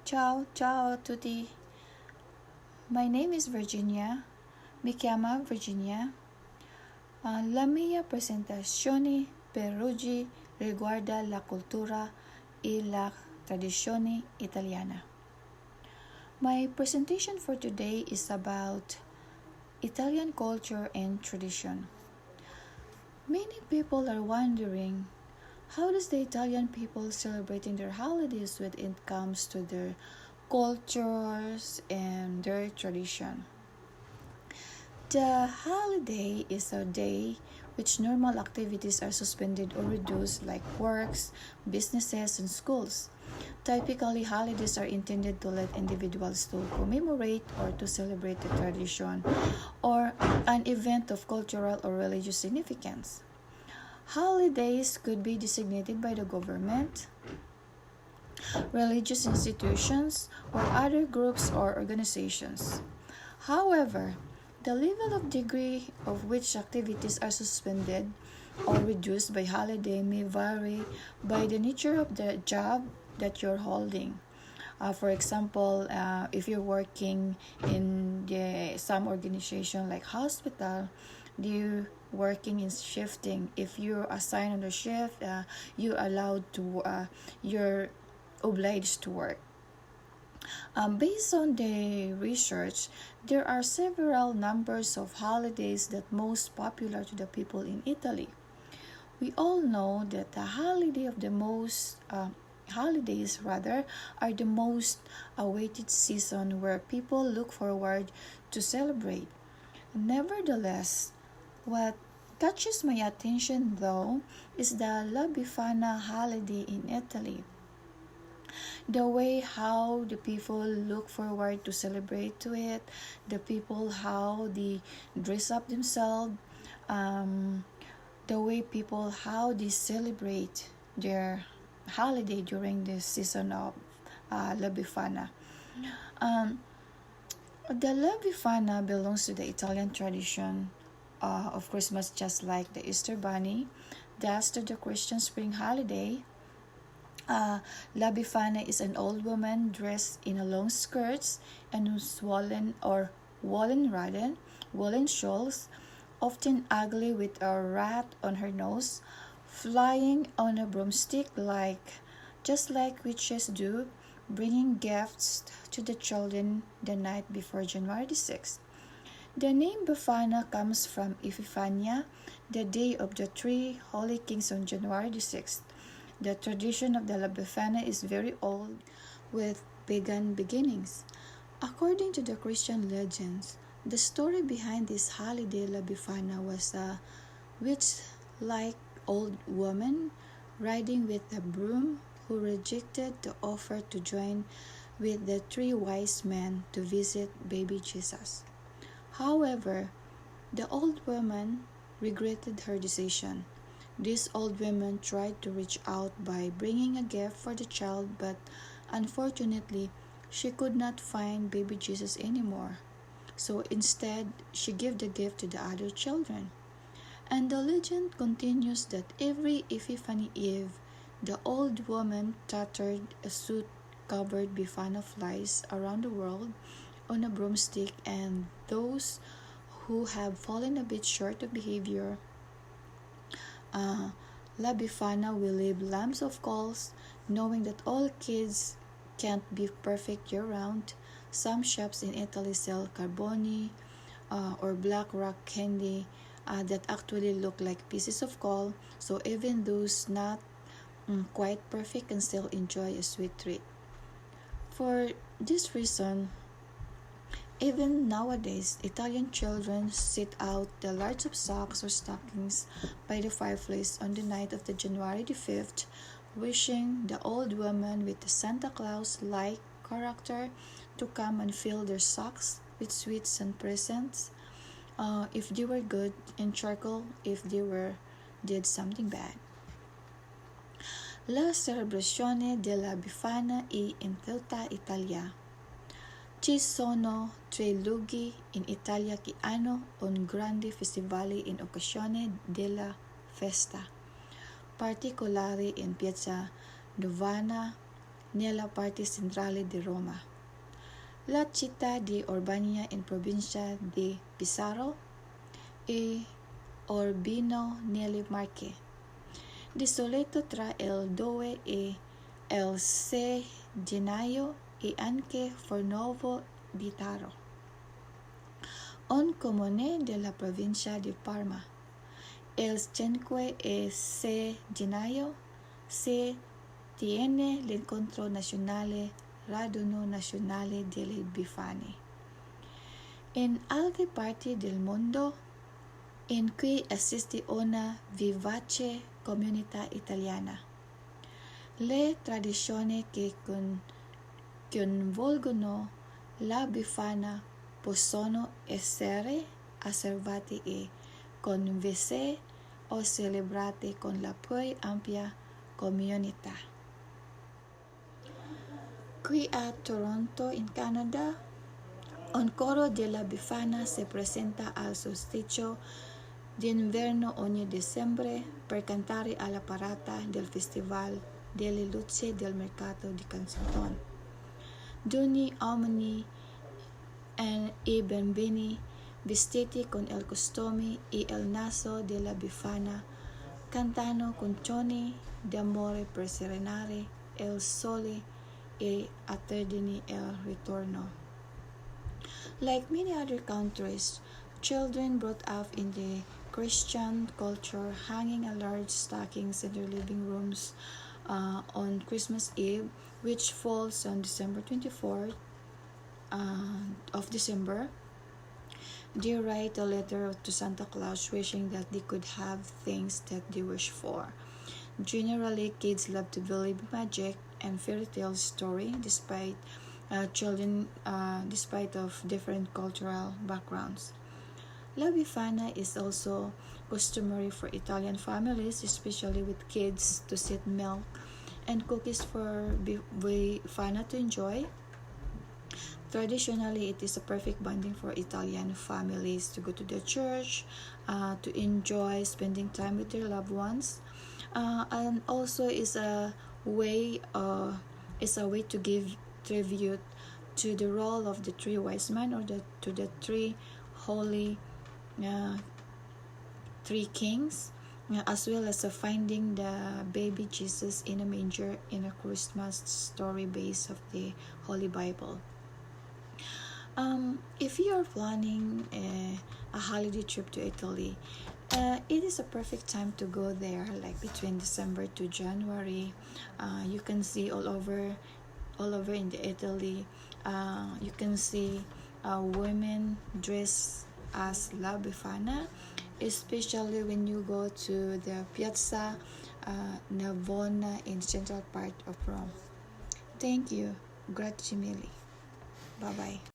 Ciao, ciao a tutti. My name is Virginia. Mi chiamo Virginia. La mia presentazione per oggi riguarda la cultura e la tradizione italiana. My presentation for today is about Italian culture and tradition. Many people are wondering, how does the Italian people celebrating their holidays when it comes to their cultures and their tradition? The holiday is a day which normal activities are suspended or reduced, like works, businesses, and schools. Typically, holidays are intended to let individuals to commemorate or to celebrate a tradition or an event of cultural or religious significance. Holidays could be designated by the government, religious institutions, or other groups or organizations. However, the level of degree of which activities are suspended or reduced by holiday may vary by the nature of the job that you're holding. For example, if you're working in some organization like hospital, you working in shifting. If you're assigned on the shift, you're obliged to work. Based on the research, there are several numbers of holidays that most popular to the people in Italy. We all know that the holidays are the most awaited season where people look forward to celebrate. Nevertheless, what catches my attention though is the La Befana holiday in Italy. The way how the people look forward to celebrate to it, the people how they dress up themselves, the way people how they celebrate their holiday during the season of La Befana. Um, the La Befana belongs to the Italian tradition of Christmas, just like the Easter Bunny. Thus, to the Christian spring holiday, La Befana is an old woman dressed in a long skirts and woolen shawls, often ugly with a rat on her nose, flying on a broomstick just like witches do, bringing gifts to the children the night before January 6th. The name Befana comes from Epifania, the day of the three holy kings on January 6th. The tradition of the La Befana is very old, with pagan beginnings. According to the Christian legends, the story behind this holiday La Befana was a witch-like old woman riding with a broom who rejected the offer to join with the three wise men to visit baby Jesus. However, the old woman regretted her decision. This old woman tried to reach out by bringing a gift for the child, but unfortunately, she could not find baby Jesus anymore. So instead, she gave the gift to the other children. And the legend continues that every Epiphany Eve, the old woman tattered a suit covered Befana flies around the world on a broomstick, and those who have fallen a bit short of behavior, La Befana will leave lamps of coals, knowing that all kids can't be perfect year-round. Some shops in Italy sell carboni or black rock candy that actually look like pieces of coal, so even those not quite perfect can still enjoy a sweet treat. For this reason, even nowadays, Italian children sit out the large of socks or stockings by the fireplace on the night of the January the 5th, wishing the old woman with the Santa Claus-like character to come and fill their socks with sweets and presents, if they were good, and charcoal if they did something bad. La celebrazione della Befana è in tutta Italia. Ci sono tre luoghi in Italia che hanno un grande festivale in occasione della festa, particolari in Piazza Novana, nella parte centrale di Roma. La città di Urbania in provincia di Pesaro e Urbino nelle Marche. Di solito tra il 2 e il 6 gennaio e anche Fornovo di Taro, un comune della provincia di Parma. Il 5 e 6 gennaio si tiene l'incontro nazionale Raduno Nazionale delle Befane. In altre parti del mondo in cui esiste una vivace comunità italiana, le tradizioni che coinvolgono la Befana possono essere osservate e condivise o celebrate con la più ampia comunità. Qui a Toronto, in Canada, un coro della Befana si presenta al solstizio d'inverno ogni dicembre per cantare alla parata del Festival delle Luci del Mercato di Kensington. Duni uomini e bambini vestiti con il costume e il naso della Befana cantano canzoni d'amore per serenare il sole e attendere il ritorno. Like many other countries, children brought up in the Christian culture hanging a large stockings in their living rooms on Christmas Eve, which falls on December 24th of December. They write a letter to Santa Claus wishing that they could have things that they wish for. Generally, kids love to believe magic and fairy tale story despite of different cultural backgrounds. La Befana is also customary for Italian families, especially with kids, to set milk and cookies for Befana to enjoy. Traditionally, it is a perfect bonding for Italian families to go to the church, to enjoy spending time with their loved ones, and also is a way to give tribute to the role of the three wise men or to the three holy three kings, as well as finding the baby Jesus in a manger in a Christmas story base of the Holy Bible. If you are planning a holiday trip to Italy, it is a perfect time to go there, like between December to January. You can see all over in the Italy. You can see women dressed as La Befana, especially when you go to the Piazza Navona in the central part of Rome. Thank you. Grazie mille. Bye bye.